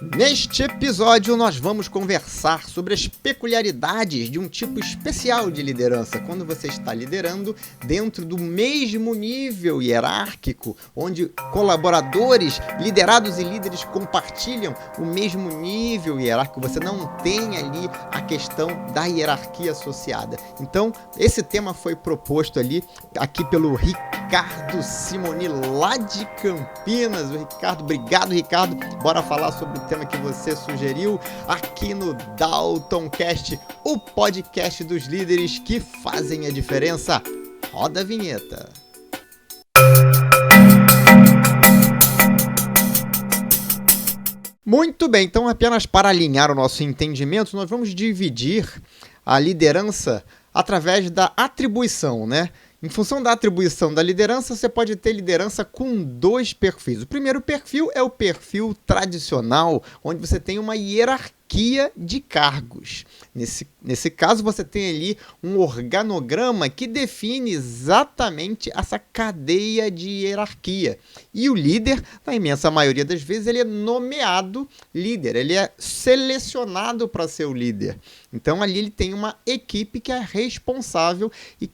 Neste episódio, nós vamos conversar sobre as peculiaridades de um tipo especial de liderança, quando você está liderando dentro do mesmo nível hierárquico, onde colaboradores, liderados e líderes compartilham o mesmo nível hierárquico, você não tem ali a questão da hierarquia associada. Então, esse tema foi proposto aqui pelo Ricardo Simoni, lá de Campinas. O Ricardo, obrigado, Ricardo. Bora falar sobre o tema que você sugeriu aqui no Daltoncast, o podcast dos líderes que fazem a diferença. Roda a vinheta. Muito bem, então apenas para alinhar o nosso entendimento, nós vamos dividir a liderança através da atribuição, né? Em função da atribuição da liderança, você pode ter liderança com dois perfis. O primeiro perfil é o perfil tradicional, onde você tem uma hierarquia de cargos. Nesse caso, você tem ali um organograma que define exatamente essa cadeia de hierarquia. E o líder, na imensa maioria das vezes, ele é nomeado líder, ele é selecionado para ser o líder. Então, ali ele tem uma equipe que é responsável e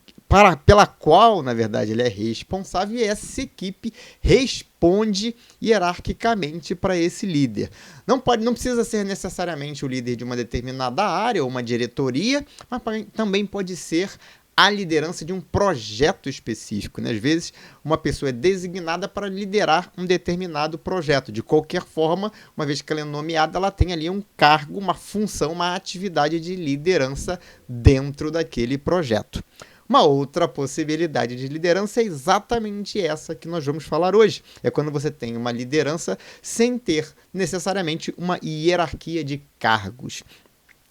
pela qual, na verdade, ele é responsável, e essa equipe responde hierarquicamente para esse líder. Não precisa ser necessariamente o líder de uma determinada área ou uma diretoria, mas também pode ser a liderança de um projeto específico, né? Às vezes, uma pessoa é designada para liderar um determinado projeto. De qualquer forma, uma vez que ela é nomeada, ela tem ali um cargo, uma função, uma atividade de liderança dentro daquele projeto. Uma outra possibilidade de liderança é exatamente essa que nós vamos falar hoje. É quando você tem uma liderança sem ter necessariamente uma hierarquia de cargos.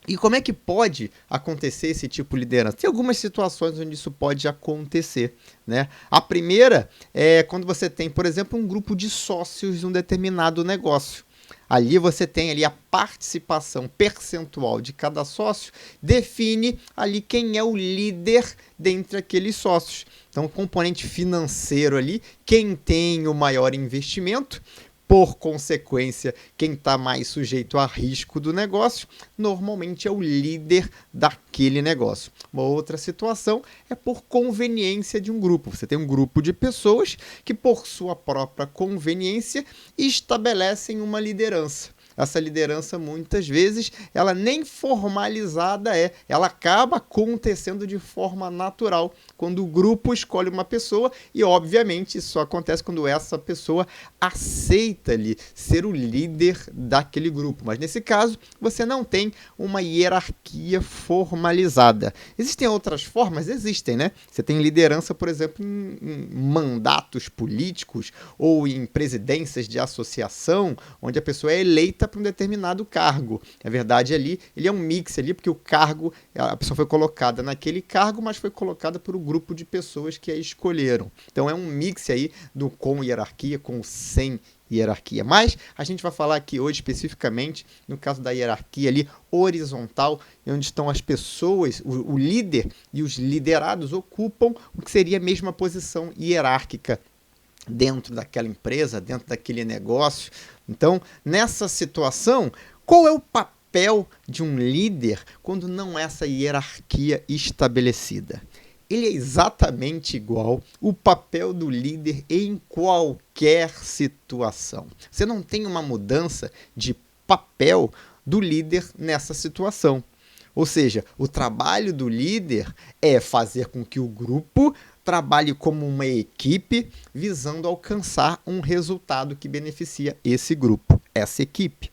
E como é que pode acontecer esse tipo de liderança? Tem algumas situações onde isso pode acontecer, né? A primeira é quando você tem, por exemplo, um grupo de sócios de um determinado negócio. Ali você tem ali a participação percentual de cada sócio, define ali quem é o líder dentre aqueles sócios. Então, o componente financeiro ali, quem tem o maior investimento, por consequência, quem está mais sujeito a risco do negócio, normalmente é o líder daquele negócio. Uma outra situação é por conveniência de um grupo. Você tem um grupo de pessoas que, por sua própria conveniência, estabelecem uma liderança. Essa liderança, muitas vezes, ela nem formalizada é, ela acaba acontecendo de forma natural, quando o grupo escolhe uma pessoa, e obviamente isso só acontece quando essa pessoa aceita ali ser o líder daquele grupo. Mas nesse caso, você não tem uma hierarquia formalizada. Existem outras formas? Existem, né? Você tem liderança, por exemplo, em mandatos políticos ou em presidências de associação, onde a pessoa é eleita para um determinado cargo. Na verdade, ali, ele é um mix ali, porque o cargo, a pessoa foi colocada naquele cargo, mas foi colocada por um grupo de pessoas que a escolheram. Então, é um mix aí do com hierarquia, com sem hierarquia. Mas a gente vai falar aqui hoje especificamente no caso da hierarquia ali horizontal, onde estão as pessoas, o líder e os liderados ocupam o que seria a mesma posição hierárquica dentro daquela empresa, dentro daquele negócio. Então, nessa situação, qual é o papel de um líder quando não há essa hierarquia estabelecida? Ele é exatamente igual o papel do líder em qualquer situação. Você não tem uma mudança de papel do líder nessa situação. Ou seja, o trabalho do líder é fazer com que o grupo trabalhe como uma equipe visando alcançar um resultado que beneficia esse grupo, essa equipe.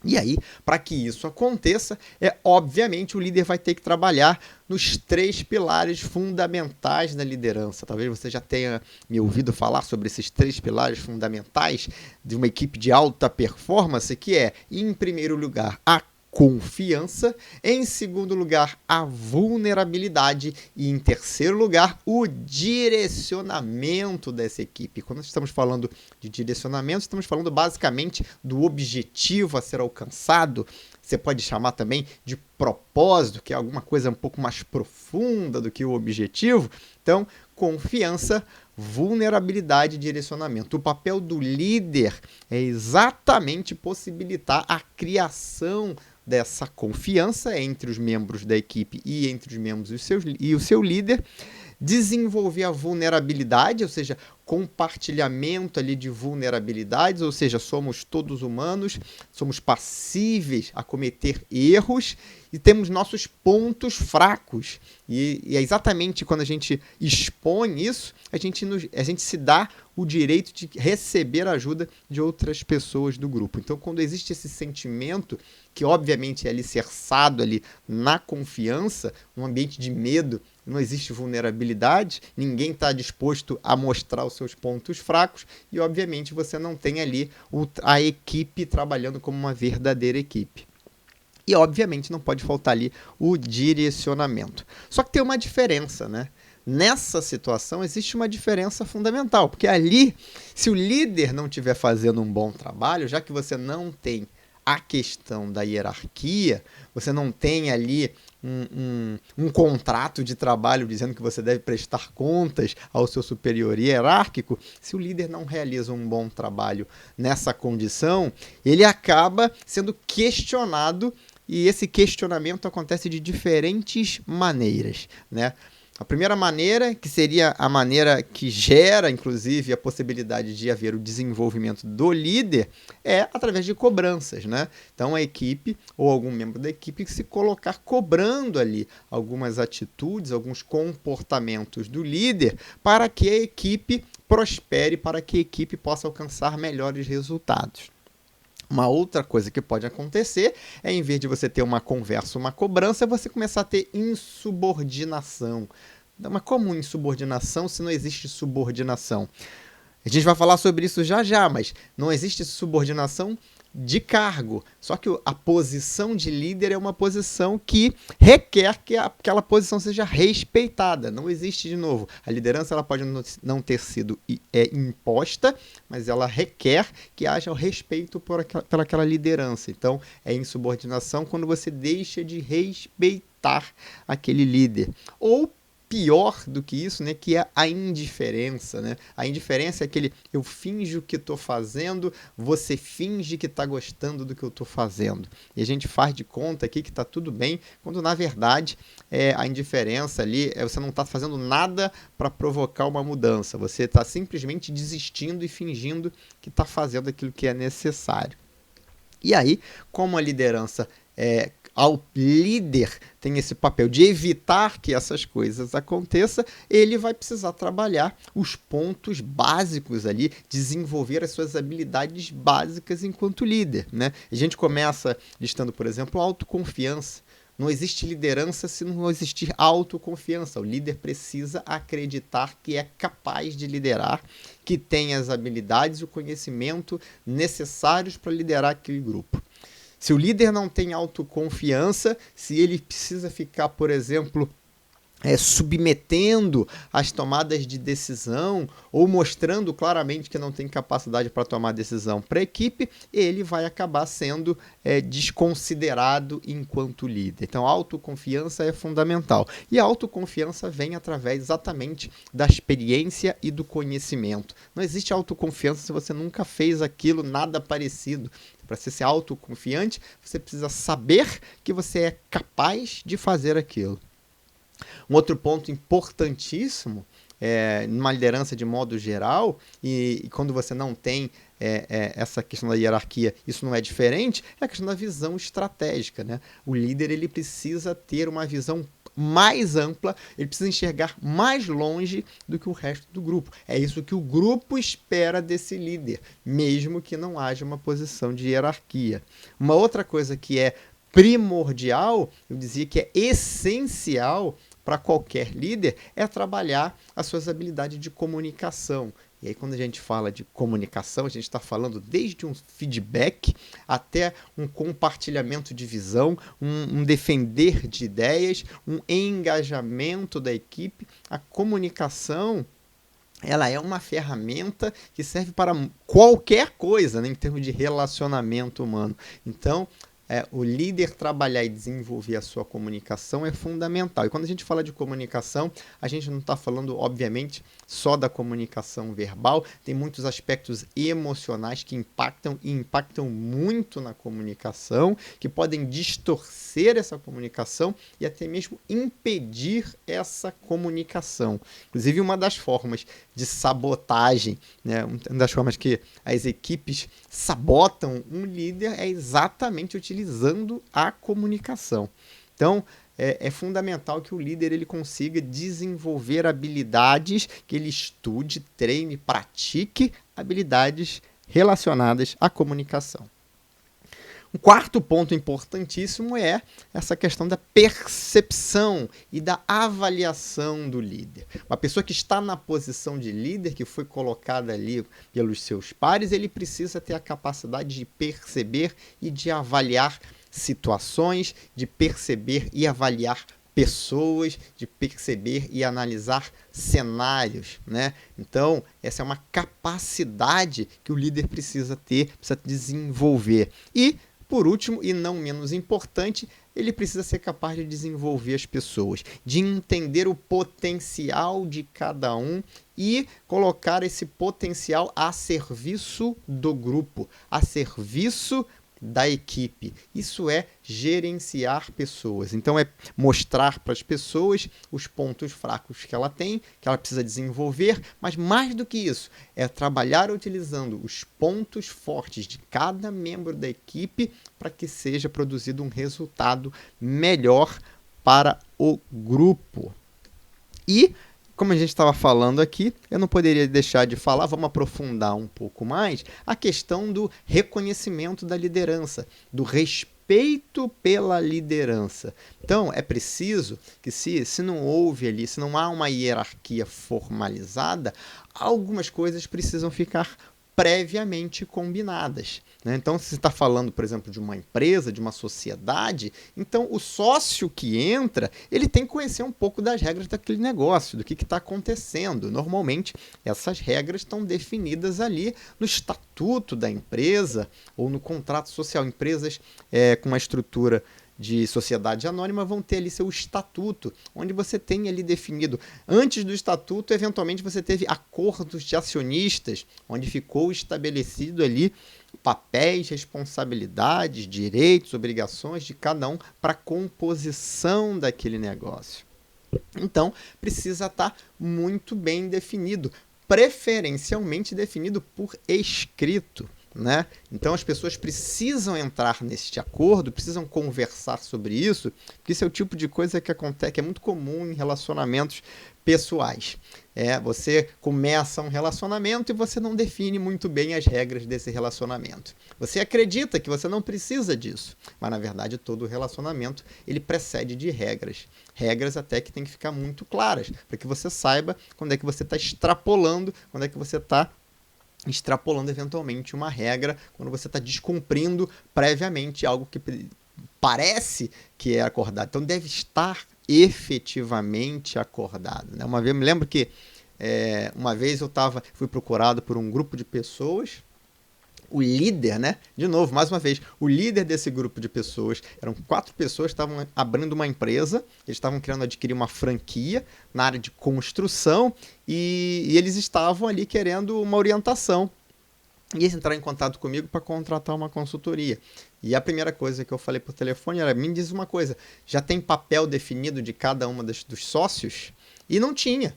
E aí, para que isso aconteça, obviamente o líder vai ter que trabalhar nos 3 pilares fundamentais da liderança. Talvez você já tenha me ouvido falar sobre esses 3 pilares fundamentais de uma equipe de alta performance, que é, em primeiro lugar, a confiança, em segundo lugar, a vulnerabilidade e, em terceiro lugar, o direcionamento dessa equipe. Quando estamos falando de direcionamento, estamos falando basicamente do objetivo a ser alcançado, você pode chamar também de propósito, que é alguma coisa um pouco mais profunda do que o objetivo. Então, confiança, vulnerabilidade e direcionamento. O papel do líder é exatamente possibilitar a criação dessa confiança entre os membros da equipe e entre os membros e o seu líder, desenvolver a vulnerabilidade, ou seja, compartilhamento ali de vulnerabilidades, ou seja, somos todos humanos, somos passíveis a cometer erros e temos nossos pontos fracos. E é exatamente quando a gente expõe isso, a gente se dá o direito de receber a ajuda de outras pessoas do grupo. Então, quando existe esse sentimento, que obviamente é alicerçado ali na confiança, num ambiente de medo, não existe vulnerabilidade, ninguém está disposto a mostrar os seus pontos fracos e, obviamente, você não tem ali a equipe trabalhando como uma verdadeira equipe. E, obviamente, não pode faltar ali o direcionamento. Só que tem uma diferença, né? Nessa situação existe uma diferença fundamental, porque ali, se o líder não estiver fazendo um bom trabalho, já que você não tem a questão da hierarquia, você não tem ali um contrato de trabalho dizendo que você deve prestar contas ao seu superior hierárquico, se o líder não realiza um bom trabalho nessa condição, ele acaba sendo questionado e esse questionamento acontece de diferentes maneiras, né? A primeira maneira, que seria a maneira que gera, inclusive, a possibilidade de haver o desenvolvimento do líder, é através de cobranças, né? Então, a equipe ou algum membro da equipe se colocar cobrando ali algumas atitudes, alguns comportamentos do líder para que a equipe prospere, para que a equipe possa alcançar melhores resultados. Uma outra coisa que pode acontecer é, em vez de você ter uma conversa, uma cobrança, você começar a ter insubordinação. Mas como insubordinação se não existe subordinação? A gente vai falar sobre isso já já, mas não existe subordinação de cargo. Só que a posição de líder é uma posição que requer que aquela posição seja respeitada. Não existe, de novo, a liderança ela pode não ter sido imposta, mas ela requer que haja o respeito por aquela liderança. Então, é insubordinação quando você deixa de respeitar aquele líder. Ou pior do que isso, né, que é a indiferença, né? A indiferença é aquele eu finjo que estou fazendo, você finge que está gostando do que eu estou fazendo. E a gente faz de conta aqui que está tudo bem, quando na verdade a indiferença ali você não está fazendo nada para provocar uma mudança, você está simplesmente desistindo e fingindo que está fazendo aquilo que é necessário. E aí, como a liderança ao líder tem esse papel de evitar que essas coisas aconteçam, ele vai precisar trabalhar os pontos básicos ali, desenvolver as suas habilidades básicas enquanto líder, né? A gente começa listando, por exemplo, autoconfiança. Não existe liderança se não existir autoconfiança. O líder precisa acreditar que é capaz de liderar, que tem as habilidades e o conhecimento necessários para liderar aquele grupo. Se o líder não tem autoconfiança, se ele precisa ficar, por exemplo, submetendo as tomadas de decisão ou mostrando claramente que não tem capacidade para tomar decisão para a equipe, ele vai acabar sendo desconsiderado enquanto líder. Então, a autoconfiança é fundamental. E a autoconfiança vem através exatamente da experiência e do conhecimento. Não existe autoconfiança se você nunca fez aquilo, nada parecido. Para você ser autoconfiante, você precisa saber que você é capaz de fazer aquilo. Um outro ponto importantíssimo, numa liderança de modo geral, e quando você não tem essa questão da hierarquia, isso não é diferente, é a questão da visão estratégica, né? O líder ele precisa ter uma visão mais ampla, ele precisa enxergar mais longe do que o resto do grupo. É isso que o grupo espera desse líder, mesmo que não haja uma posição de hierarquia. Uma outra coisa que é primordial, eu dizia que é essencial para qualquer líder, é trabalhar as suas habilidades de comunicação. E aí, quando a gente fala de comunicação, a gente está falando desde um feedback até um compartilhamento de visão, um defender de ideias, um engajamento da equipe. A comunicação, ela é uma ferramenta que serve para qualquer coisa, né, em termos de relacionamento humano. Então, o líder trabalhar e desenvolver a sua comunicação é fundamental. E quando a gente fala de comunicação, a gente não está falando, obviamente, só da comunicação verbal, tem muitos aspectos emocionais que impactam e impactam muito na comunicação, que podem distorcer essa comunicação e até mesmo impedir essa comunicação. Inclusive, uma das formas de sabotagem, né, uma das formas que as equipes sabotam um líder é exatamente utilizando a comunicação. Então, é fundamental que o líder ele consiga desenvolver habilidades, que ele estude, treine, pratique habilidades relacionadas à comunicação. Um quarto ponto importantíssimo é essa questão da percepção e da avaliação do líder. Uma pessoa que está na posição de líder, que foi colocada ali pelos seus pares, ele precisa ter a capacidade de perceber e de avaliar situações, de perceber e avaliar pessoas, de perceber e analisar cenários, né? Então, essa é uma capacidade que o líder precisa ter, precisa desenvolver. E, por último, e não menos importante, ele precisa ser capaz de desenvolver as pessoas, de entender o potencial de cada um e colocar esse potencial a serviço do grupo, a serviço da equipe. Isso é gerenciar pessoas. Então é mostrar para as pessoas os pontos fracos que ela tem, que ela precisa desenvolver, mas mais do que isso, é trabalhar utilizando os pontos fortes de cada membro da equipe para que seja produzido um resultado melhor para o grupo. E como a gente estava falando aqui, eu não poderia deixar de falar, vamos aprofundar um pouco mais, a questão do reconhecimento da liderança, do respeito pela liderança. Então, é preciso que se não houve ali, se não há uma hierarquia formalizada, algumas coisas precisam ficar previamente combinadas, né? Então, se você está falando, por exemplo, de uma empresa, de uma sociedade, então o sócio que entra, ele tem que conhecer um pouco das regras daquele negócio, do que está acontecendo. Normalmente, essas regras estão definidas ali no estatuto da empresa ou no contrato social. Empresas com uma estrutura de sociedade anônima vão ter ali seu estatuto, onde você tem ali definido. Antes do estatuto, eventualmente você teve acordos de acionistas, onde ficou estabelecido ali papéis, responsabilidades, direitos, obrigações de cada um para a composição daquele negócio. Então, precisa estar muito bem definido, preferencialmente definido por escrito, né? Então as pessoas precisam entrar neste acordo, precisam conversar sobre isso, porque isso é o tipo de coisa que acontece, que é muito comum em relacionamentos pessoais. Você começa um relacionamento e você não define muito bem as regras desse relacionamento. Você acredita que você não precisa disso, mas na verdade todo relacionamento ele precede de regras. Regras até que tem que ficar muito claras, para que você saiba quando é que você está extrapolando, quando é que você está extrapolando eventualmente uma regra, quando você está descumprindo previamente algo que parece que é acordado. Então deve estar efetivamente acordado, né? Uma vez, eu me lembro que uma vez eu fui procurado por um grupo de pessoas, o líder, né? De novo, mais uma vez, o líder desse grupo de pessoas, eram 4 pessoas que estavam abrindo uma empresa, eles estavam querendo adquirir uma franquia na área de construção e eles estavam ali querendo uma orientação. E eles entraram em contato comigo para contratar uma consultoria. E a primeira coisa que eu falei por telefone era, me diz uma coisa, já tem papel definido de cada uma dos sócios? E não tinha.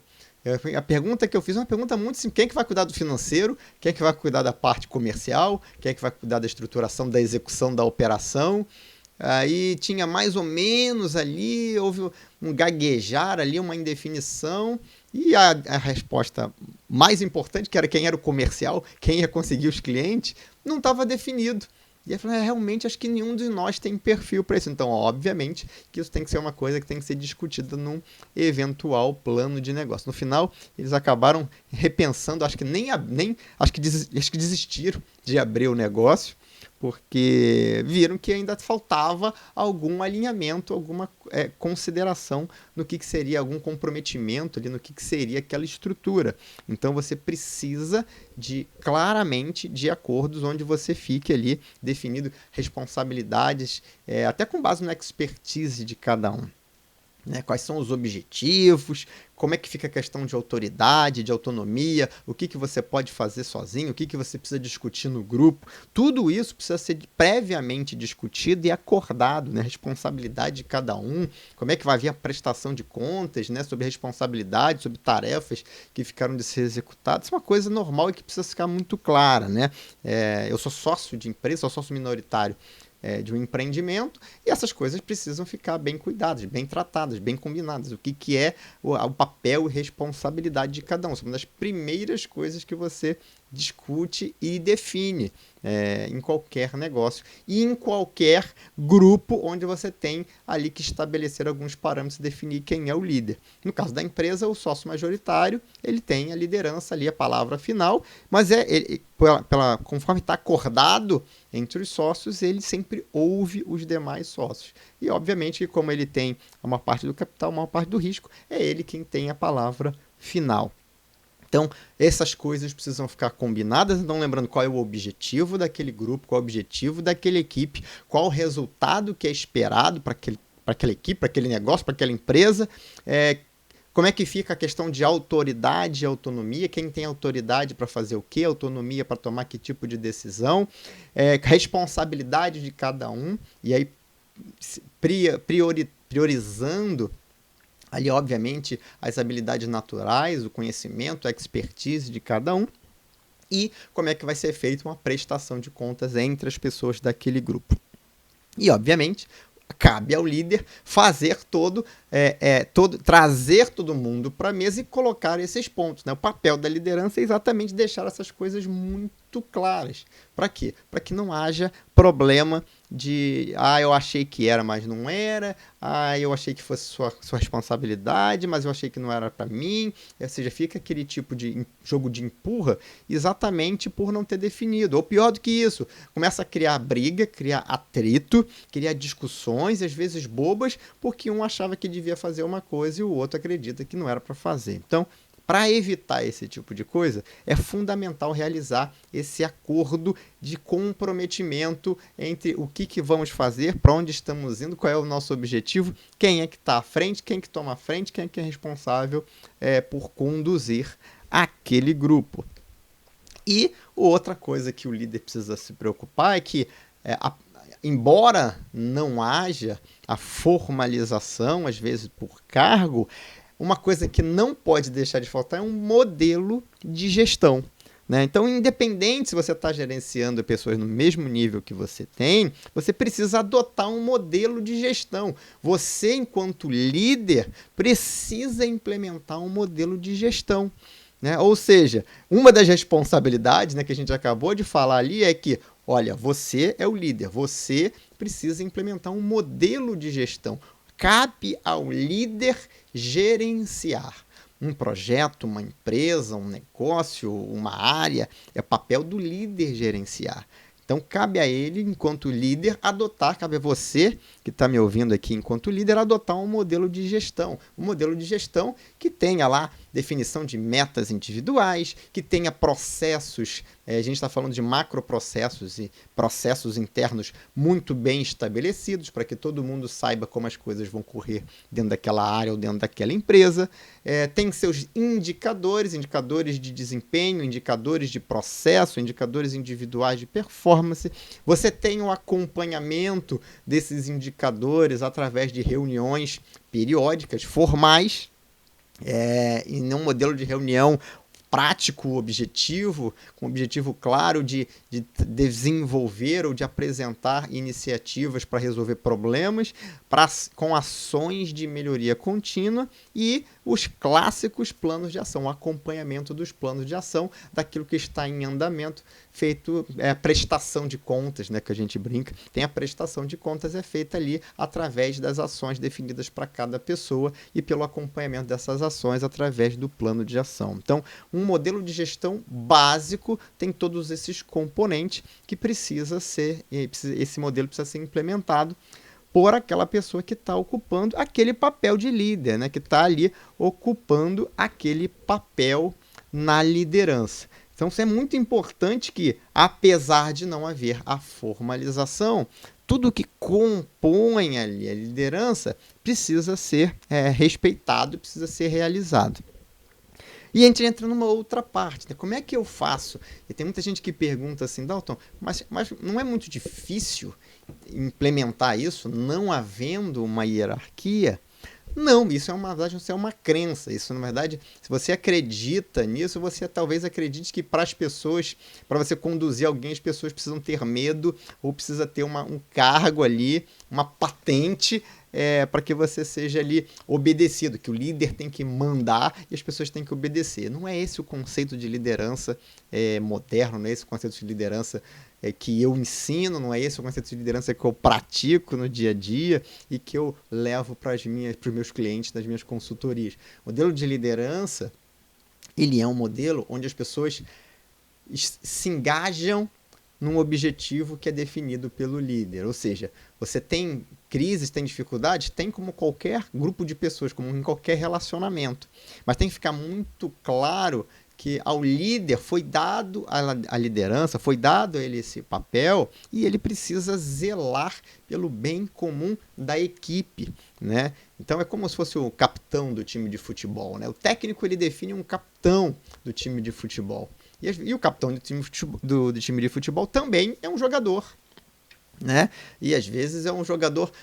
A pergunta que eu fiz é uma pergunta muito simples. Quem é que vai cuidar do financeiro? Quem é que vai cuidar da parte comercial? Quem é que vai cuidar da estruturação, da execução da operação? Aí tinha mais ou menos ali, houve um gaguejar ali, uma indefinição. E a resposta mais importante, que era quem era o comercial, quem ia conseguir os clientes, não estava definido. E eu falei, realmente acho que nenhum de nós tem perfil para isso. Então, obviamente, que isso tem que ser uma coisa que tem que ser discutida num eventual plano de negócio. No final, eles acabaram repensando, acho que desistiram de abrir o negócio, porque viram que ainda faltava algum alinhamento, alguma consideração no que seria algum comprometimento ali, no que seria aquela estrutura. Então você precisa claramente de acordos onde você fique ali definido responsabilidades, até com base na expertise de cada um. Né, quais são os objetivos, como é que fica a questão de autoridade, de autonomia, o que você pode fazer sozinho, o que você precisa discutir no grupo. Tudo isso precisa ser previamente discutido e acordado, né? Responsabilidade de cada um, como é que vai vir a prestação de contas, né? Sobre responsabilidade, sobre tarefas que ficaram de ser executadas. Isso é uma coisa normal e que precisa ficar muito clara. Né? Eu sou sócio de empresa, sou sócio minoritário de um empreendimento, e essas coisas precisam ficar bem cuidadas, bem tratadas, bem combinadas. O que é o papel e responsabilidade de cada um. São uma das primeiras coisas que você discute e define em qualquer negócio e em qualquer grupo onde você tem ali que estabelecer alguns parâmetros e definir quem é o líder. No caso da empresa, o sócio majoritário, ele tem a liderança ali, a palavra final, mas conforme está acordado entre os sócios, ele sempre ouve os demais sócios. E, obviamente, como ele tem uma parte do capital, uma parte do risco, é ele quem tem a palavra final. Então, essas coisas precisam ficar combinadas. Então, lembrando qual é o objetivo daquele grupo, qual é o objetivo daquela equipe, qual o resultado que é esperado para aquela equipe, para aquele negócio, para aquela empresa. Como é que fica a questão de autoridade e autonomia? Quem tem autoridade para fazer o quê? Autonomia para tomar que tipo de decisão? Responsabilidade de cada um. E aí, priorizando ali, obviamente, as habilidades naturais, o conhecimento, a expertise de cada um. E como é que vai ser feita uma prestação de contas entre as pessoas daquele grupo. E, obviamente, cabe ao líder fazer trazer todo mundo para a mesa e colocar esses pontos. Né? O papel da liderança é exatamente deixar essas coisas muito claras. Para quê? Para que não haja problema de eu achei que era, mas não era, eu achei que fosse sua responsabilidade, mas eu achei que não era para mim. Ou seja, fica aquele tipo de jogo de empurra exatamente por não ter definido. Ou pior do que isso, começa a criar briga, criar atrito, criar discussões, às vezes bobas, porque um achava que devia fazer uma coisa e o outro acredita que não era para fazer. Então, para evitar esse tipo de coisa, é fundamental realizar esse acordo de comprometimento entre o que vamos fazer, para onde estamos indo, qual é o nosso objetivo, quem é que está à frente, quem é que toma a frente, quem é que é responsável por conduzir aquele grupo. E outra coisa que o líder precisa se preocupar é que, embora não haja a formalização, às vezes por cargo, uma coisa que não pode deixar de faltar é um modelo de gestão. Né? Então, independente se você está gerenciando pessoas no mesmo nível que você tem, você precisa adotar um modelo de gestão. Você, enquanto líder, precisa implementar um modelo de gestão. Né? Ou seja, uma das responsabilidades, né, que a gente acabou de falar ali é que, olha, você é o líder, você precisa implementar um modelo de gestão. Cabe ao líder gerenciar um projeto, uma empresa, um negócio, uma área. É papel do líder gerenciar. Então, cabe a ele, enquanto líder, cabe a você, que está me ouvindo aqui enquanto líder, adotar um modelo de gestão. Um modelo de gestão que tenha lá definição de metas individuais, que tenha processos, a gente está falando de macroprocessos e processos internos muito bem estabelecidos, para que todo mundo saiba como as coisas vão correr dentro daquela área ou dentro daquela empresa. Tem seus indicadores de desempenho, indicadores de processo, indicadores individuais de performance. Você tem o acompanhamento desses indicadores através de reuniões periódicas, formais, e num modelo de reunião prático, objetivo, com objetivo claro de desenvolver ou de apresentar iniciativas para resolver problemas, com ações de melhoria contínua e os clássicos planos de ação, o acompanhamento dos planos de ação, daquilo que está em andamento, feito a prestação de contas, né, que a gente brinca. Tem a prestação de contas, é feita ali através das ações definidas para cada pessoa e pelo acompanhamento dessas ações através do plano de ação. Então, um modelo de gestão básico tem todos esses componentes que esse modelo precisa ser implementado por aquela pessoa que está ocupando aquele papel de líder, né? Que está ali ocupando aquele papel na liderança. Então, isso é muito importante que, apesar de não haver a formalização, tudo que compõe ali a liderança precisa ser respeitado, precisa ser realizado. E a gente entra numa outra parte, né? Como é que eu faço? E tem muita gente que pergunta assim, Dalton, mas não é muito difícil implementar isso, não havendo uma hierarquia? Não, isso é uma crença. Isso, na verdade, se você acredita nisso, você talvez acredite que para as pessoas, para você conduzir alguém, as pessoas precisam ter medo ou precisa ter um cargo ali, uma patente para que você seja ali obedecido, que o líder tem que mandar e as pessoas têm que obedecer. Não é esse o conceito de liderança moderno, não é esse o conceito de liderança que eu ensino, não é esse o conceito de liderança que eu pratico no dia a dia e que eu levo para os meus clientes das minhas consultorias. O modelo de liderança, ele é um modelo onde as pessoas se engajam num objetivo que é definido pelo líder. Ou seja, você tem crises, tem dificuldades, tem como qualquer grupo de pessoas, como em qualquer relacionamento. Mas tem que ficar muito claro que ao líder foi dado a liderança, foi dado a ele esse papel e ele precisa zelar pelo bem comum da equipe, né? Então é como se fosse o capitão do time de futebol, né? O técnico ele define um capitão do time de futebol. E o capitão do time de futebol também é um jogador, né? E às vezes é um jogador,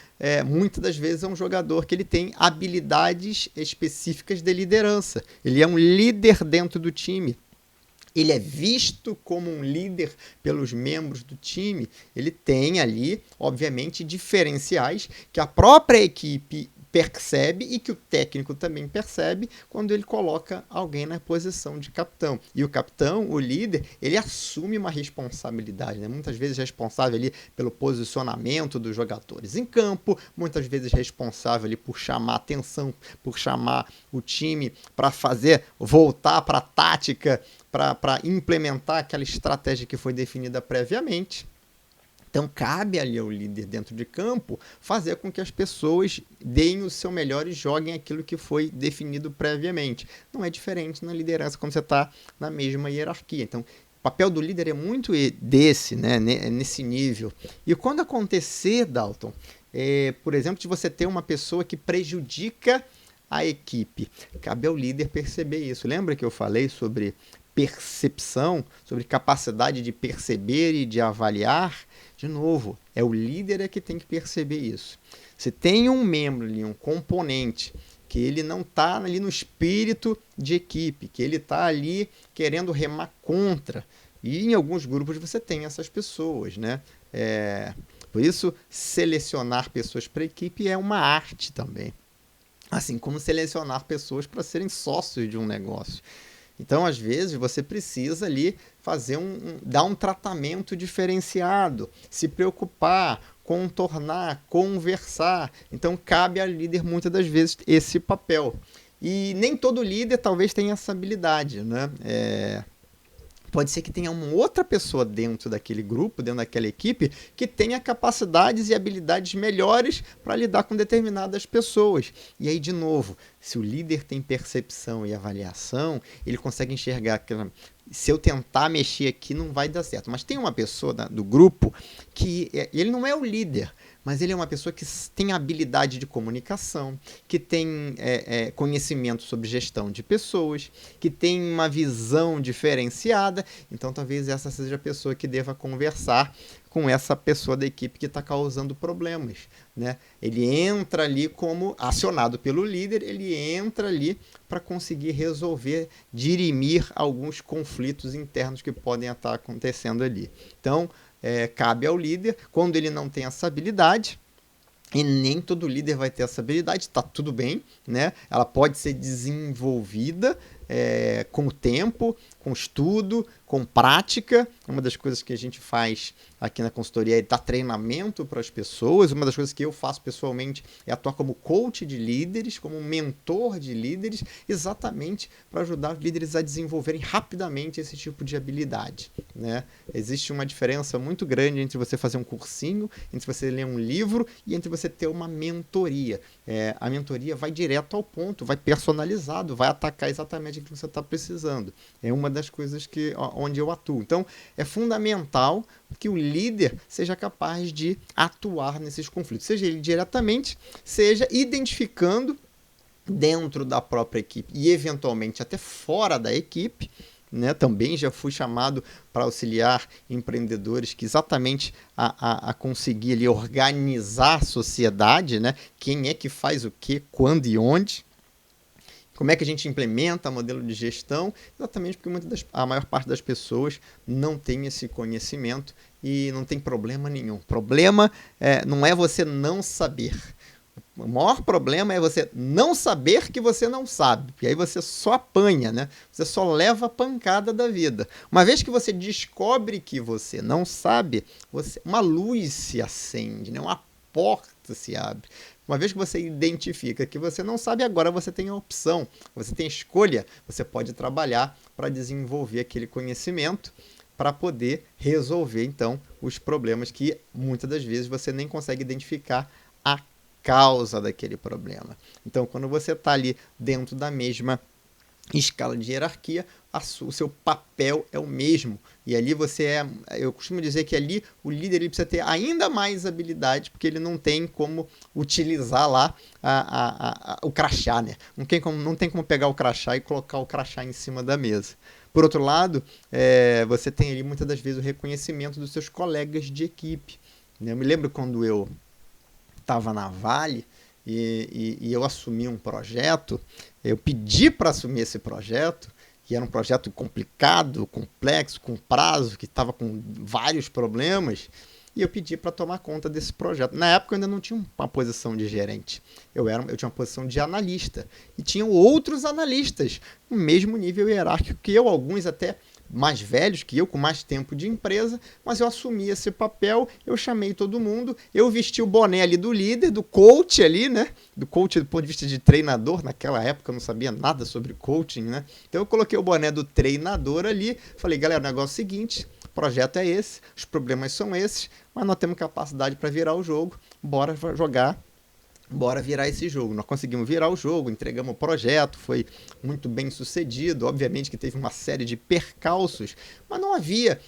muitas das vezes é um jogador que ele tem habilidades específicas de liderança. Ele é um líder dentro do time. Ele é visto como um líder pelos membros do time. Ele tem ali, obviamente, diferenciais que a própria equipe percebe e que o técnico também percebe quando ele coloca alguém na posição de capitão. E o capitão, o líder, ele assume uma responsabilidade, né? Muitas vezes responsável ali pelo posicionamento dos jogadores em campo, muitas vezes responsável ali por chamar atenção, por chamar o time para voltar para a tática, para implementar aquela estratégia que foi definida previamente. Então, cabe ali ao líder dentro de campo fazer com que as pessoas deem o seu melhor e joguem aquilo que foi definido previamente. Não é diferente na liderança quando você está na mesma hierarquia. Então, o papel do líder é muito nesse nível. E quando acontecer, Dalton, por exemplo, de você ter uma pessoa que prejudica a equipe, cabe ao líder perceber isso. Lembra que eu falei sobre percepção, sobre capacidade de perceber e de avaliar? De novo, é o líder que tem que perceber isso. Se tem um membro ali, um componente, que ele não está ali no espírito de equipe, que ele está ali querendo remar contra, e em alguns grupos você tem essas pessoas, né? Por isso, selecionar pessoas para a equipe é uma arte também. Assim como selecionar pessoas para serem sócios de um negócio. Então, às vezes, você precisa ali dar um tratamento diferenciado, se preocupar, contornar, conversar. Então, cabe ao líder, muitas das vezes, esse papel. E nem todo líder, talvez, tenha essa habilidade, né? Pode ser que tenha uma outra pessoa dentro daquele grupo, dentro daquela equipe, que tenha capacidades e habilidades melhores para lidar com determinadas pessoas. E aí, de novo, se o líder tem percepção e avaliação, ele consegue enxergar que se eu tentar mexer aqui não vai dar certo. Mas tem uma pessoa do grupo que ele não é o líder, mas ele é uma pessoa que tem habilidade de comunicação, que tem conhecimento sobre gestão de pessoas, que tem uma visão diferenciada. Então, talvez essa seja a pessoa que deva conversar com essa pessoa da equipe que está causando problemas, né? Ele entra ali como acionado pelo líder, ele entra ali para conseguir resolver, dirimir alguns conflitos internos que podem estar acontecendo ali. Então, cabe ao líder, quando ele não tem essa habilidade, e nem todo líder vai ter essa habilidade, está tudo bem, né? Ela pode ser desenvolvida com o tempo, com estudo, com prática, Uma das coisas que a gente faz aqui na consultoria é dar treinamento para as pessoas. Uma das coisas que eu faço pessoalmente é atuar como coach de líderes, como mentor de líderes, exatamente para ajudar os líderes a desenvolverem rapidamente esse tipo de habilidade, né? Existe uma diferença muito grande entre você fazer um cursinho, entre você ler um livro e entre você ter uma mentoria. A mentoria vai direto ao ponto, vai personalizado, vai atacar exatamente o que você está precisando. É uma das coisas onde eu atuo. Então, é fundamental que o líder seja capaz de atuar nesses conflitos, seja ele diretamente, seja identificando dentro da própria equipe e eventualmente até fora da equipe, né? Também já fui chamado para auxiliar empreendedores que exatamente a conseguir ali, organizar a sociedade, né? Quem é que faz o quê, quando e onde. Como é que a gente implementa modelo de gestão? Exatamente porque a maior parte das pessoas não tem esse conhecimento e não tem problema nenhum. Problema não é você não saber. O maior problema é você não saber que você não sabe. E aí você só apanha, né? Você só leva a pancada da vida. Uma vez que você descobre que você não sabe, uma luz se acende, né? Uma porta se abre. Uma vez que você identifica que você não sabe, agora você tem a opção, você tem a escolha, você pode trabalhar para desenvolver aquele conhecimento para poder resolver, então, os problemas que muitas das vezes você nem consegue identificar a causa daquele problema. Então, quando você está ali dentro da mesma escala de hierarquia, o seu papel é o mesmo. E ali eu costumo dizer que ali o líder ele precisa ter ainda mais habilidade, porque ele não tem como utilizar lá o crachá, né? Não tem como pegar o crachá e colocar o crachá em cima da mesa. Por outro lado, você tem ali muitas das vezes o reconhecimento dos seus colegas de equipe, né? Eu me lembro quando eu estava na Vale e eu assumi um projeto, eu pedi para assumir esse projeto, que era um projeto complicado, complexo, com prazo, que estava com vários problemas, e eu pedi para tomar conta desse projeto. Na época eu ainda não tinha uma posição de gerente, eu tinha uma posição de analista, e tinham outros analistas, no mesmo nível hierárquico que eu, alguns até mais velhos que eu, com mais tempo de empresa, mas eu assumi esse papel, eu chamei todo mundo, eu vesti o boné ali do líder, do coach ali, né? Do coach do ponto de vista de treinador, naquela época eu não sabia nada sobre coaching, né? Então eu coloquei o boné do treinador ali, falei, galera, o negócio é o seguinte, o projeto é esse, os problemas são esses, mas nós temos capacidade para virar o jogo, bora jogar. Bora virar esse jogo. Nós conseguimos virar o jogo, entregamos o projeto, foi muito bem sucedido. Obviamente que teve uma série de percalços, mas não havia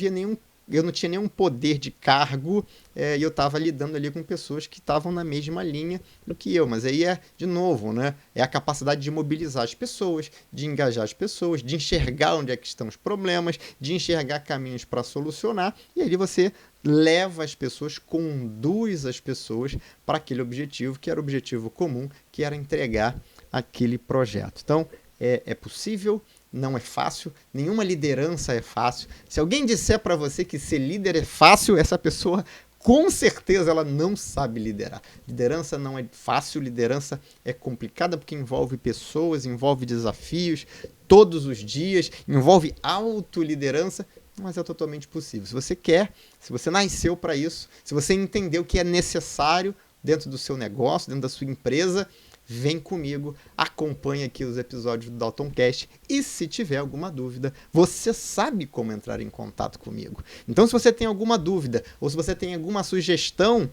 nenhum. Eu não tinha nenhum poder de cargo e eu estava lidando ali com pessoas que estavam na mesma linha do que eu. Mas aí de novo, né? É a capacidade de mobilizar as pessoas, de engajar as pessoas, de enxergar onde é que estão os problemas, de enxergar caminhos para solucionar. E ali você leva as pessoas, conduz as pessoas para aquele objetivo, que era o objetivo comum, que era entregar aquele projeto. Então, é possível. Não é fácil, nenhuma liderança é fácil. Se alguém disser para você que ser líder é fácil, essa pessoa com certeza ela não sabe liderar. Liderança não é fácil, liderança é complicada porque envolve pessoas, envolve desafios todos os dias, envolve autoliderança, mas é totalmente possível. Se você quer, se você nasceu para isso, se você entendeu o que é necessário dentro do seu negócio, dentro da sua empresa, vem comigo, acompanha aqui os episódios do Daltoncast e se tiver alguma dúvida, você sabe como entrar em contato comigo. Então, se você tem alguma dúvida ou se você tem alguma sugestão,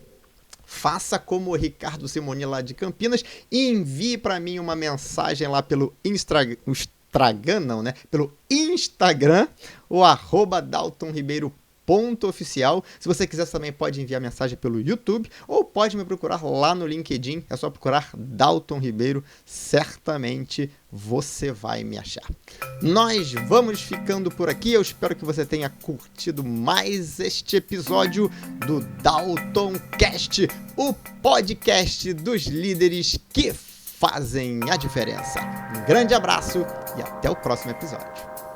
faça como o Ricardo Simoni lá de Campinas e envie para mim uma mensagem lá pelo pelo Instagram, o @DaltonRibeiro.oficial. Se você quiser também pode enviar mensagem pelo YouTube ou pode me procurar lá no LinkedIn, é só procurar Dalton Ribeiro, certamente você vai me achar. Nós vamos ficando por aqui, eu espero que você tenha curtido mais este episódio do Daltoncast, o podcast dos líderes que fazem a diferença. Um grande abraço e até o próximo episódio.